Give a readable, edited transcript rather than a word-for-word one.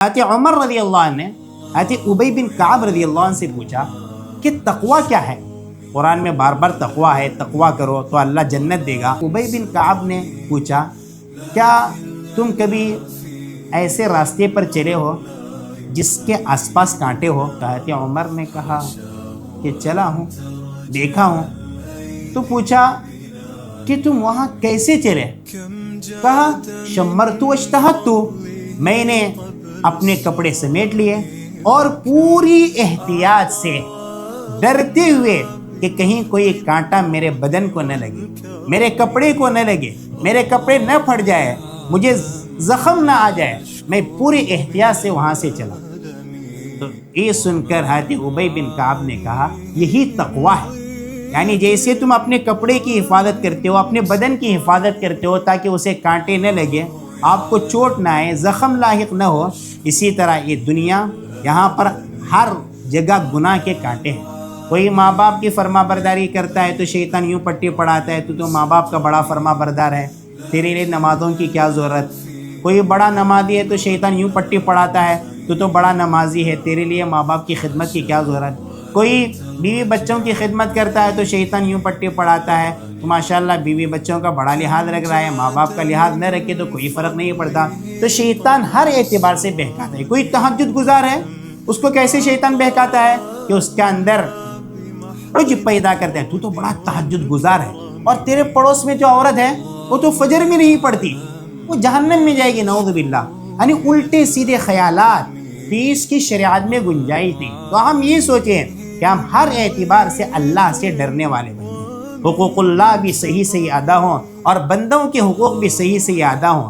حضرت عمر رضی اللہ عنہ نے حضرت ابی بن کعب رضی اللہ عنہ سے پوچھا کہ تقوی کیا ہے؟ قرآن میں بار بار تقوی ہے، تقوی کرو تو اللہ جنت دے گا۔ ابی بن کعب نے پوچھا کیا تم کبھی ایسے راستے پر چلے ہو جس کے آس پاس کانٹے ہو؟ حضرت عمر نے کہا کہ چلا ہوں، دیکھا ہوں۔ تو پوچھا کہ تم وہاں کیسے چلے؟ کہا شمرت واشتہدت، میں نے اپنے کپڑے سمیٹ لیے اور پوری احتیاط سے، ڈرتے ہوئے کہ کہیں کوئی کانٹا میرے بدن کو نہ لگے، میرے کپڑے کو نہ لگے، میرے کپڑے نہ پھٹ جائے، مجھے زخم نہ آ جائے، میں پوری احتیاط سے وہاں سے چلا۔ تو یہ سن کر حضرت ابی بن کعب نے کہا یہی تقوی ہے، یعنی جیسے تم اپنے کپڑے کی حفاظت کرتے ہو، اپنے بدن کی حفاظت کرتے ہو تاکہ اسے کانٹے نہ لگے، آپ کو چوٹ نہ آئے، زخم لاحق نہ ہو، اسی طرح یہ دنیا، یہاں پر ہر جگہ گناہ کے کانٹے ہیں۔ کوئی ماں باپ کی فرما برداری کرتا ہے تو شیطان یوں پٹی پڑھاتا ہے تو ماں باپ کا بڑا فرما بردار ہے، تیرے لیے نمازوں کی کیا ضرورت۔ کوئی بڑا نمازی ہے تو شیطان یوں پٹی پڑھاتا ہے تو بڑا نمازی ہے، تیرے لیے ماں باپ کی خدمت کی کیا ضرورت۔ کوئی بیوی بچوں کی خدمت کرتا ہے تو شیطان یوں پٹی پڑھاتا ہے تو ماشاءاللہ بیوی بچوں کا بڑا لحاظ رکھ رہا ہے، ماں باپ کا لحاظ نہ رکھے تو کوئی فرق نہیں پڑتا۔ تو شیطان ہر اعتبار سے بہکاتا ہے۔ کوئی تہجد گزار ہے، اس کو کیسے شیطان بہکاتا ہے کہ اس کے اندر عجب پیدا کرتا ہے، تو بڑا تہجد گزار ہے، اور تیرے پڑوس میں جو عورت ہے وہ تو فجر میں نہیں پڑتی، وہ جہنم میں جائے گی، نعوذ باللہ۔ یعنی الٹے سیدھے خیالات، اس کی شریعت میں گنجائش نہیں۔ تو ہم یہ سوچیں کہ ہم ہر اعتبار سے اللہ سے ڈرنے والے بنیں، حقوق اللہ بھی صحیح صحیح ادا ہوں اور بندوں کے حقوق بھی صحیح صحیح ادا ہوں۔